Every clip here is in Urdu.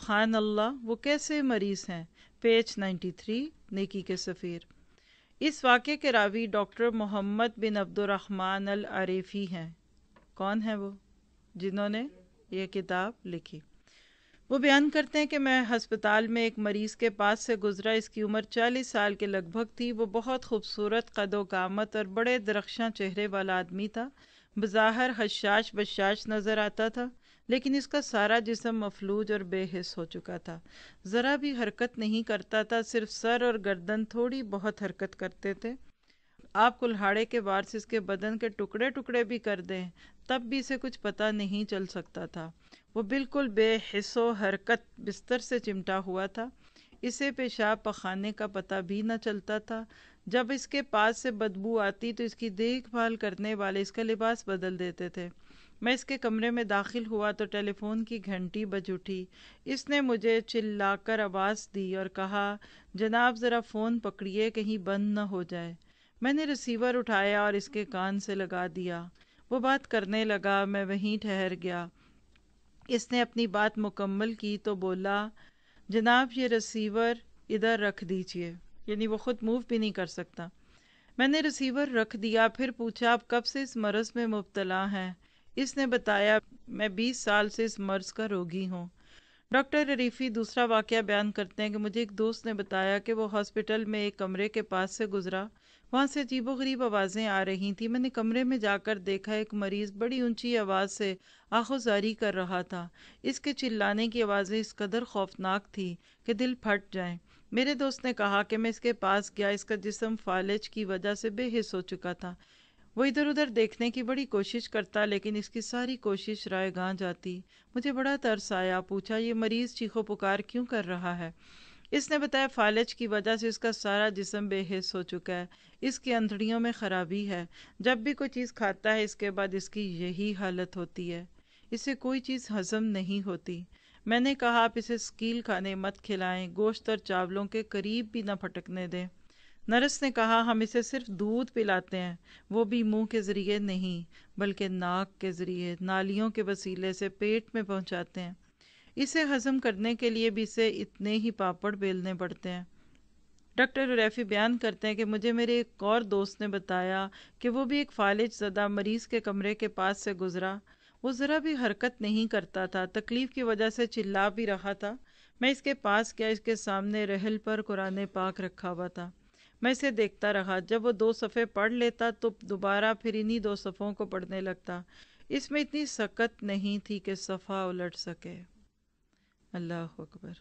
سبحان اللہ وہ کیسے مریض ہیں، پیج 93، نیکی کے سفیر۔ اس واقعے کے راوی ڈاکٹر محمد بن عبد الرحمن العریفی ہیں۔ کون ہیں وہ جنہوں نے یہ کتاب لکھی؟ وہ بیان کرتے ہیں کہ میں ہسپتال میں ایک مریض کے پاس سے گزرا۔ اس کی عمر 40 سال کے لگ بھگ تھی۔ وہ بہت خوبصورت قد و قامت اور بڑے درخشاں چہرے والا آدمی تھا۔ بظاہر حشاش بشاش نظر آتا تھا، لیکن اس کا سارا جسم مفلوج اور بے حس ہو چکا تھا۔ ذرا بھی حرکت نہیں کرتا تھا، صرف سر اور گردن تھوڑی بہت حرکت کرتے تھے۔ آپ کلہاڑے کے وار سے اس کے بدن کے ٹکڑے ٹکڑے بھی کر دیں تب بھی اسے کچھ پتہ نہیں چل سکتا تھا۔ وہ بالکل بے حس و حرکت بستر سے چمٹا ہوا تھا۔ اسے پیشاب پخانے کا پتہ بھی نہ چلتا تھا۔ جب اس کے پاس سے بدبو آتی تو اس کی دیکھ بھال کرنے والے اس کا لباس بدل دیتے تھے۔ میں اس کے کمرے میں داخل ہوا تو ٹیلی فون کی گھنٹی بج اٹھی۔ اس نے مجھے چلا کر آواز دی اور کہا، جناب ذرا فون پکڑیے کہیں بند نہ ہو جائے۔ میں نے ریسیور اٹھایا اور اس کے کان سے لگا دیا۔ وہ بات کرنے لگا، میں وہیں ٹھہر گیا۔ اس نے اپنی بات مکمل کی تو بولا، جناب یہ ریسیور ادھر رکھ دیجئے، یعنی وہ خود موو بھی نہیں کر سکتا۔ میں نے ریسیور رکھ دیا، پھر پوچھا آپ کب سے اس مرض میں مبتلا ہیں؟ اس نے بتایا، میں 20 سال سے اس مرض کا روگی ہوں۔ ڈاکٹر عریفی دوسرا واقعہ بیان کرتے ہیں کہ مجھے ایک دوست نے بتایا کہ وہ ہاسپٹل میں ایک کمرے کے پاس سے گزرا۔ وہاں سے عجیب و غریب آوازیں آ رہی تھیں۔ میں نے کمرے میں جا کر دیکھا ایک مریض بڑی اونچی آواز سے آہوازاری کر رہا تھا۔ اس کے چلانے کی آوازیں اس قدر خوفناک تھی کہ دل پھٹ جائیں۔ میرے دوست نے کہا کہ میں اس کے پاس گیا۔ اس کا جسم فالج کی وجہ سے بے حس ہو چکا تھا۔ وہ ادھر ادھر دیکھنے کی بڑی کوشش کرتا، لیکن اس کی ساری کوشش رائے گاں جاتی۔ مجھے بڑا ترس آیا، پوچھا یہ مریض چیخو پکار کیوں کر رہا ہے؟ اس نے بتایا فالج کی وجہ سے اس کا سارا جسم بے حس ہو چکا ہے۔ اس کی انتڑیوں میں خرابی ہے۔ جب بھی کوئی چیز کھاتا ہے اس کے بعد اس کی یہی حالت ہوتی ہے۔ اسے کوئی چیز ہضم نہیں ہوتی۔ میں نے کہا آپ اسے اسکیل کھانے مت کھلائیں، گوشت اور چاولوں کے قریب بھی نہ پھٹکنے دیں۔ نرس نے کہا ہم اسے صرف دودھ پلاتے ہیں، وہ بھی منہ کے ذریعے نہیں بلکہ ناک کے ذریعے، نالیوں کے وسیلے سے پیٹ میں پہنچاتے ہیں۔ اسے ہضم کرنے کے لیے بھی اسے اتنے ہی پاپڑ بیلنے پڑتے ہیں۔ ڈاکٹر عریفی بیان کرتے ہیں کہ مجھے میرے ایک اور دوست نے بتایا کہ وہ بھی ایک فالج زدہ مریض کے کمرے کے پاس سے گزرا۔ وہ ذرا بھی حرکت نہیں کرتا تھا، تکلیف کی وجہ سے چلا بھی رہا تھا۔ میں اس کے پاس گیا، اس کے سامنے رحل پر قرآن پاک رکھا ہوا تھا۔ میں اسے دیکھتا رہا۔ جب وہ 2 صفحے پڑھ لیتا تو دوبارہ پھر انہی 2 صفحوں کو پڑھنے لگتا۔ اس میں اتنی سکت نہیں تھی کہ صفحہ الٹ سکے۔ اللہ اکبر۔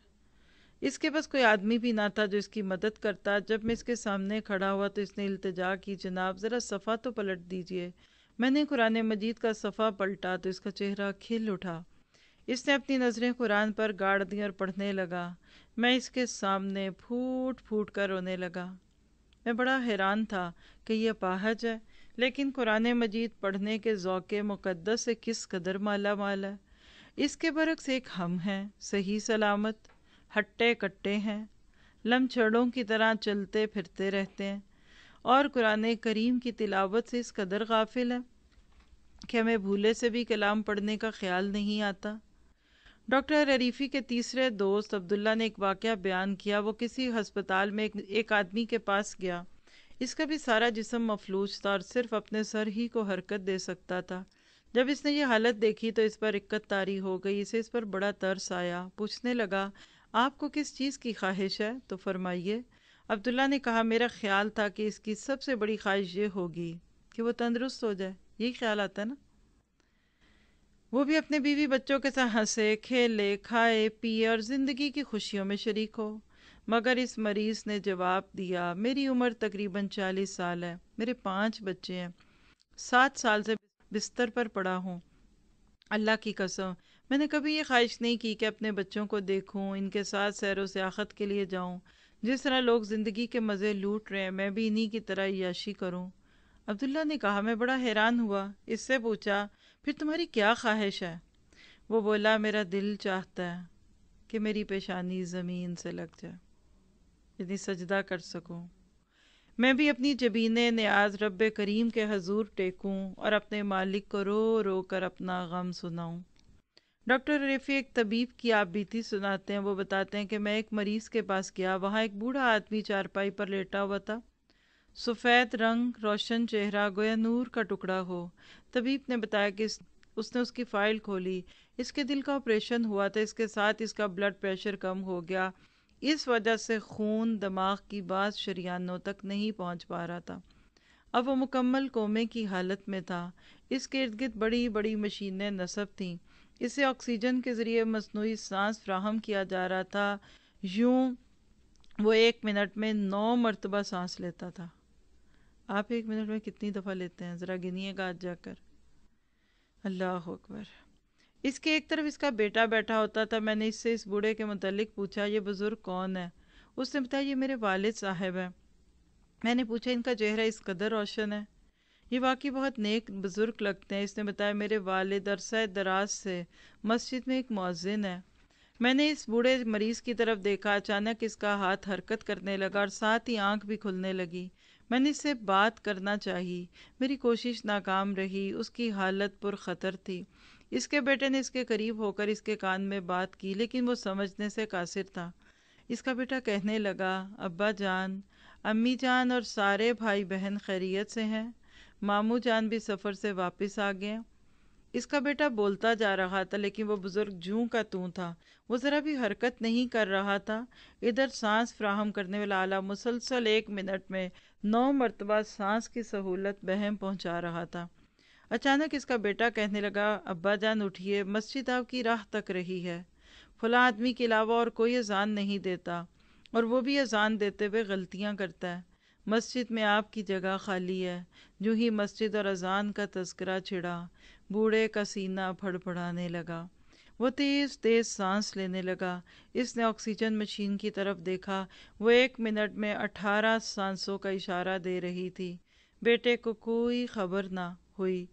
اس کے پاس کوئی آدمی بھی نہ تھا جو اس کی مدد کرتا۔ جب میں اس کے سامنے کھڑا ہوا تو اس نے التجا کی، جناب ذرا صفحہ تو پلٹ دیجئے۔ میں نے قرآن مجید کا صفحہ پلٹا تو اس کا چہرہ کھل اٹھا۔ اس نے اپنی نظریں قرآن پر گاڑ دیں اور پڑھنے لگا۔ میں اس کے سامنے پھوٹ پھوٹ کر رونے لگا۔ میں بڑا حیران تھا کہ یہ اپاہج ہے، لیکن قرآن مجید پڑھنے کے ذوق مقدس سے کس قدر مالا مال ہے۔ اس کے برعکس ایک ہم ہیں، صحیح سلامت، ہٹے کٹے ہیں، لمچڑوں کی طرح چلتے پھرتے رہتے ہیں، اور قرآن کریم کی تلاوت سے اس قدر غافل ہے کہ ہمیں بھولے سے بھی کلام پڑھنے کا خیال نہیں آتا۔ ڈاکٹر عریفی کے تیسرے دوست عبداللہ نے ایک واقعہ بیان کیا۔ وہ کسی ہسپتال میں ایک آدمی کے پاس گیا۔ اس کا بھی سارا جسم مفلوج تھا اور صرف اپنے سر ہی کو حرکت دے سکتا تھا۔ جب اس نے یہ حالت دیکھی تو اس پر رقت طاری ہو گئی۔ اسے اس پر بڑا ترس آیا، پوچھنے لگا آپ کو کس چیز کی خواہش ہے تو فرمائیے۔ عبداللہ نے کہا میرا خیال تھا کہ اس کی سب سے بڑی خواہش یہ ہوگی کہ وہ تندرست ہو جائے۔ یہی خیال آتا ہے نا؟ وہ بھی اپنے بیوی بچوں کے ساتھ ہنسے کھیلے کھائے پیے اور زندگی کی خوشیوں میں شریک ہو۔ مگر اس مریض نے جواب دیا میری عمر تقریباً 40 سال ہے، میرے 5 بچے ہیں، 7 سال سے بستر پر پڑا ہوں۔ اللہ کی قسم میں نے کبھی یہ خواہش نہیں کی کہ اپنے بچوں کو دیکھوں، ان کے ساتھ سیر و سیاحت کے لیے جاؤں۔ جس طرح لوگ زندگی کے مزے لوٹ رہے ہیں میں بھی انہی کی طرح عیاشی کروں۔ عبداللہ نے کہا میں بڑا حیران ہوا۔ اس سے پوچھا پھر تمہاری کیا خواہش ہے؟ وہ بولا میرا دل چاہتا ہے کہ میری پیشانی زمین سے لگ جائے، یعنی سجدہ کر سکوں، میں بھی اپنی جبین نیاز رب کریم کے حضور ٹیکوں اور اپنے مالک کو رو رو کر اپنا غم سناؤں۔ ڈاکٹر ریفی ایک طبیب کی آپ بیتی سناتے ہیں. وہ بتاتے ہیں کہ میں ایک مریض کے پاس گیا. وہاں ایک بوڑھا آدمی چارپائی پر لیٹا ہوا تھا. سفید رنگ، روشن چہرہ، گویا نور کا ٹکڑا ہو. طبیب نے بتایا کہ اس نے اس کی فائل کھولی. اس کے دل کا آپریشن ہوا تھا، اس کے ساتھ اس کا بلڈ پریشر کم ہو گیا. اس وجہ سے خون دماغ کی بعض شریانوں تک نہیں پہنچ پا رہا تھا. اب وہ مکمل کومے کی حالت میں تھا. اس کے ارد گرد بڑی بڑی مشینیں نصب تھیں. اسے آکسیجن کے ذریعے مصنوعی سانس فراہم کیا جا رہا تھا. یوں وہ 1 منٹ میں 9 مرتبہ سانس لیتا تھا. آپ 1 منٹ میں کتنی دفعہ لیتے ہیں؟ ذرا گنیے گا آج جا کر. اللہ اکبر. اس کے ایک طرف اس کا بیٹا بیٹھا ہوتا تھا. میں نے اس سے اس بوڑھے کے متعلق پوچھا یہ بزرگ کون ہے؟ اس نے بتایا یہ میرے والد صاحب ہیں. میں نے پوچھا ان کا چہرہ اس قدر روشن ہے؟ یہ واقعی بہت نیک بزرگ لگتے ہیں. اس نے بتایا میرے والد عرصہ دراز سے مسجد میں ایک مؤذن ہے. میں نے اس بوڑھے مریض کی طرف دیکھا. اچانک اس کا ہاتھ حرکت کرنے لگا اور ساتھ ہی آنکھ بھی کھلنے لگی. میں نے اس سے بات کرنا چاہی. میری کوشش ناکام رہی. اس کی حالت پر خطر تھی. اس کے بیٹے نے اس کے قریب ہو کر اس کے کان میں بات کی لیکن وہ سمجھنے سے قاصر تھا. اس کا بیٹا کہنے لگا ابا جان، امی جان اور سارے بھائی بہن خیریت سے ہیں؟ ماموں جان بھی سفر سے واپس آ گئے؟ اس کا بیٹا بولتا جا رہا تھا لیکن وہ بزرگ جوں کا توں تھا. وہ ذرا بھی حرکت نہیں کر رہا تھا. ادھر سانس فراہم کرنے والا آلہ مسلسل 1 منٹ میں 9 مرتبہ سانس کی سہولت بہم پہنچا رہا تھا. اچانک اس کا بیٹا کہنے لگا ابا جان اٹھیے، مسجد آپ کی راہ تک رہی ہے. فلاں آدمی کے علاوہ اور کوئی اذان نہیں دیتا، اور وہ بھی اذان دیتے ہوئے غلطیاں کرتا ہے. مسجد میں آپ کی جگہ خالی ہے. جو ہی مسجد اور اذان کا تذکرہ چھڑا، بوڑھے کا سینہ پھڑ پھڑانے لگا. وہ تیز تیز سانس لینے لگا. اس نے آکسیجن مشین کی طرف دیکھا. وہ 1 منٹ میں 18 سانسوں کا اشارہ دے رہی تھی. بیٹے کو کوئی خبر نہ ہوئی.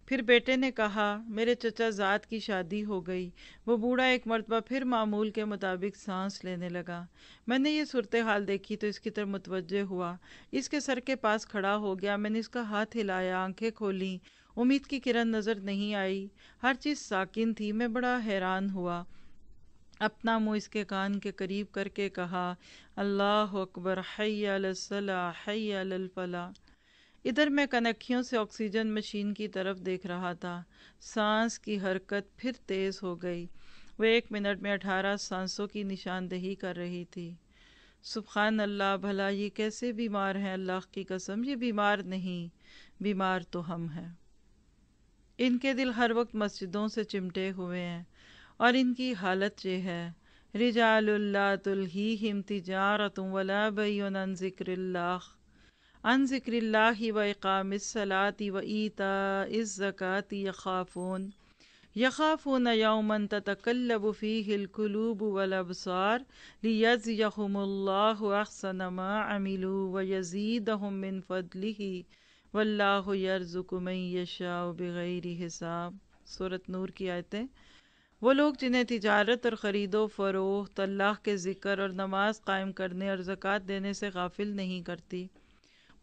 پھر بیٹے نے کہا میرے چچا زاد کی شادی ہو گئی. وہ بوڑھا ایک مرتبہ پھر معمول کے مطابق سانس لینے لگا. میں نے یہ صورتحال دیکھی تو اس کی طرف متوجہ ہوا. اس کے سر کے پاس کھڑا ہو گیا. میں نے اس کا ہاتھ ہلایا، آنکھیں کھولیں. امید کی کرن نظر نہیں آئی. ہر چیز ساکن تھی. میں بڑا حیران ہوا. اپنا منہ اس کے کان کے قریب کر کے کہا اللہ اکبر، حی علی الصلاح، حی علی الفلاح. ادھر میں کنکھیوں سے آکسیجن مشین کی طرف دیکھ رہا تھا. سانس کی حرکت پھر تیز ہو گئی. وہ 1 منٹ میں 18 سانسوں کی نشاندہی کر رہی تھی. سبحان اللہ، بھلا یہ کیسے بیمار ہیں؟ اللہ کی قسم یہ بیمار نہیں، بیمار تو ہم ہیں. ان کے دل ہر وقت مسجدوں سے چمٹے ہوئے ہیں اور ان کی حالت یہ ہے رجال لا تلہیہم تجارۃ ولا بیع عن ذکر اللہ و اقام الصلاۃ و ایتاء الزکاۃ یخافون یوما تتقلب فیہ القلوب والابصار لیجزیہم اللہ احسن ما عملوا ویزیدہم من فضلہ واللہ یرزق من یشاء بغیر حساب. سورۃ نور کی آیتیں. وہ لوگ جنہیں تجارت اور خرید و فروخت اللہ کے ذکر اور نماز قائم کرنے اور زکوٰۃ دینے سے غافل نہیں کرتی،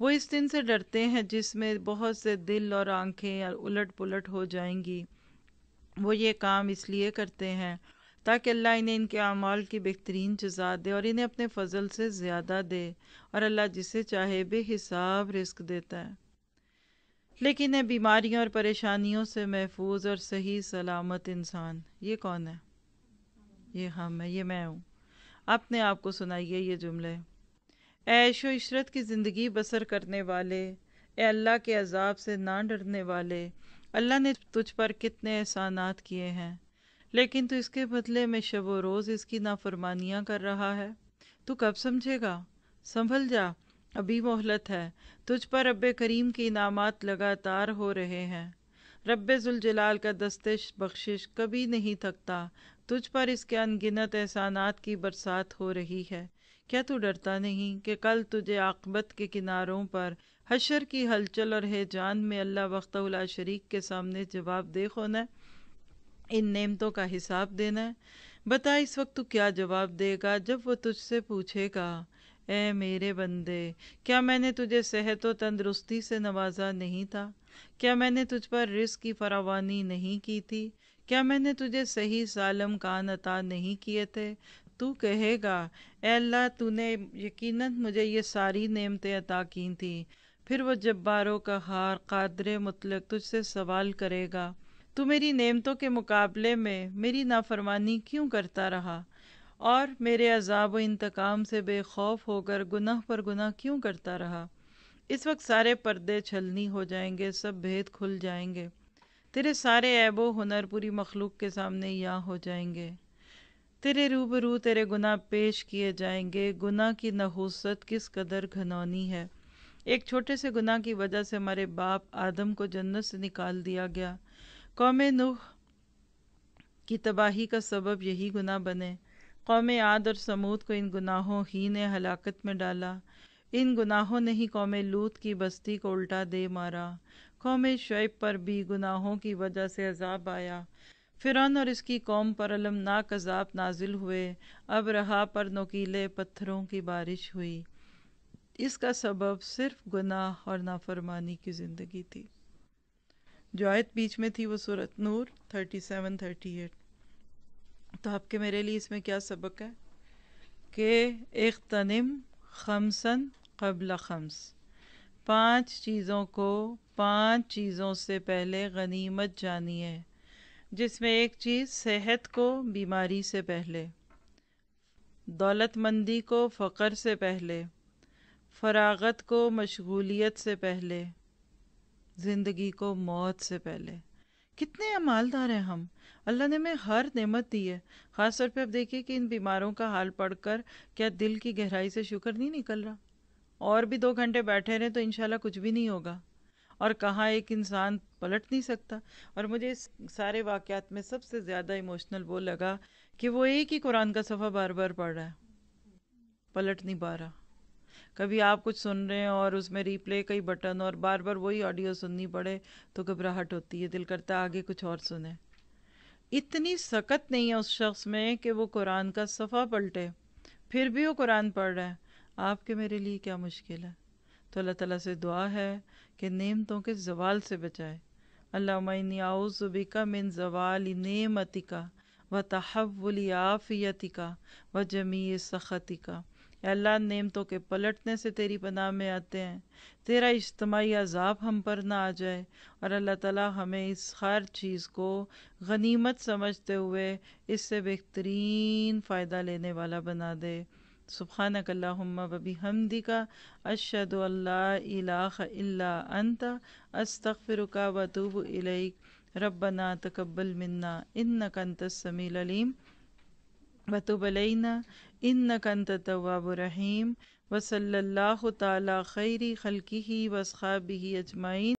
وہ اس دن سے ڈرتے ہیں جس میں بہت سے دل اور آنکھیں الٹ پلٹ ہو جائیں گی. وہ یہ کام اس لیے کرتے ہیں تاکہ اللہ انہیں ان کے اعمال کی بہترین جزا دے اور انہیں اپنے فضل سے زیادہ دے، اور اللہ جسے چاہے بے حساب رزق دیتا ہے. لیکن ہے بیماریوں اور پریشانیوں سے محفوظ اور صحیح سلامت انسان. یہ کون ہے؟ یہ ہم ہے، یہ میں ہوں. اپنے آپ کو سنائیے یہ جملے. عیش و عشرت کی زندگی بسر کرنے والے، اے اللہ کے عذاب سے نہ ڈرنے والے، اللہ نے تجھ پر کتنے احسانات کیے ہیں، لیکن تو اس کے بدلے میں شب و روز اس کی نافرمانیاں کر رہا ہے. تو کب سمجھے گا؟ سنبھل جا، ابھی مہلت ہے. تجھ پر رب کریم کی انعامات لگاتار ہو رہے ہیں. رب ذوالجلال کا دست بخشش کبھی نہیں تھکتا. تجھ پر اس کے انگنت احسانات کی برسات ہو رہی ہے. کیا تو ڈرتا نہیں کہ کل تجھے عاقبت کے کناروں پر حشر کی ہلچل اور ہیجان میں اللہ وحدہ لا شریک کے سامنے جواب دہ ہونا ہے، ان نعمتوں کا حساب دینا ہے؟ بتا اس وقت تو کیا جواب دے گا جب وہ تجھ سے پوچھے گا اے میرے بندے، کیا میں نے تجھے صحت و تندرستی سے نوازا نہیں تھا؟ کیا میں نے تجھ پر رزق کی فراوانی نہیں کی تھی؟ کیا میں نے تجھے صحیح سالم کان عطا نہیں کیے تھے؟ تو کہے گا اے اللہ تو نے یقیناً مجھے یہ ساری نعمتیں عطا کی تھیں۔ پھر وہ جبار و قہار قادر مطلق تجھ سے سوال کرے گا تو میری نعمتوں کے مقابلے میں میری نافرمانی کیوں کرتا رہا، اور میرے عذاب و انتقام سے بے خوف ہو کر گناہ پر گناہ کیوں کرتا رہا؟ اس وقت سارے پردے چھلنی ہو جائیں گے، سب بھید کھل جائیں گے، تیرے سارے عیب و ہنر پوری مخلوق کے سامنے یاں ہو جائیں گے، تیرے روبرو تیرے گناہ پیش کیے جائیں گے۔ گناہ کی نحوست کس قدر گھنونی ہے! ایک چھوٹے سے گناہ کی وجہ سے ہمارے باپ آدم کو جنت سے نکال دیا گیا۔ قوم نوح کی تباہی کا سبب یہی گناہ بنے۔ قوم عاد اور سمود کو ان گناہوں ہی نے ہلاکت میں ڈالا۔ ان گناہوں نے ہی قوم لوط کی بستی کو الٹا دے مارا۔ قوم شعیب پر بھی گناہوں کی وجہ سے عذاب آیا۔ فرعون اور اس کی قوم پر المناک عذاب نازل ہوئے۔ ابرہہ پر نوکیلے پتھروں کی بارش ہوئی۔ اس کا سبب صرف گناہ اور نافرمانی کی زندگی تھی۔ جو آیت بیچ میں تھی وہ سورۃ نور 37-38۔ تو آپ کے میرے لیے اس میں کیا سبق ہے کہ اغتنم خمسن قبل خمس، 5 چیزوں کو 5 چیزوں سے پہلے غنیمت جانیے، جس میں ایک چیز صحت کو بیماری سے پہلے، دولت مندی کو فقر سے پہلے، فراغت کو مشغولیت سے پہلے، زندگی کو موت سے پہلے۔ کتنے مالدار ہیں ہم! اللہ نے ہمیں ہر نعمت دی ہے۔ خاص طور پہ اب دیکھیے کہ ان بیماروں کا حال پڑھ کر کیا دل کی گہرائی سے شکر نہیں نکل رہا؟ اور بھی 2 گھنٹے بیٹھے رہیں تو انشاءاللہ کچھ بھی نہیں ہوگا، اور کہاں ایک انسان پلٹ نہیں سکتا۔ اور مجھے اس سارے واقعات میں سب سے زیادہ ایموشنل وہ لگا کہ وہ ایک ہی قرآن کا صفحہ بار بار پڑھ رہا ہے، پلٹ نہیں پا رہا۔ کبھی آپ کچھ سن رہے ہیں اور اس میں ریپلے کئی بٹن اور بار بار وہی آڈیو سننی پڑے تو گھبراہٹ ہوتی ہے، دل کرتا ہے آگے کچھ اور سنیں۔ اتنی سکت نہیں ہے اس شخص میں کہ وہ قرآن کا صفحہ پلٹے، پھر بھی وہ قرآن پڑھ رہا ہے۔ آپ کے میرے لیے کیا مشکل ہے؟ تو اللہ تعالیٰ سے دعا ہے کہ نعمتوں کے زوال سے بچائے۔ اللہم انی اعوذ بک من زوال نعمتک و تحول عافیتک و جمیع سخطک۔ اے اللہ، نعمتوں کے پلٹنے سے تیری پناہ میں آتے ہیں، تیرا اجتماعی عذاب ہم پر نہ آ جائے، اور اللہ تعالیٰ ہمیں اس ہر چیز کو غنیمت سمجھتے ہوئے اس سے بہترین فائدہ لینے والا بنا دے۔ سبحانک اللہم و بحمدک، اشہد ان لا الہ الا انت، استغفرک و اتوب الیک۔ ربنا تقبل منا انک انت السمیع العلیم وتب علینا انک انت التواب الرحیم، وصلی اللہ تعالی خیر خلقہ واصحابہ اجمعین۔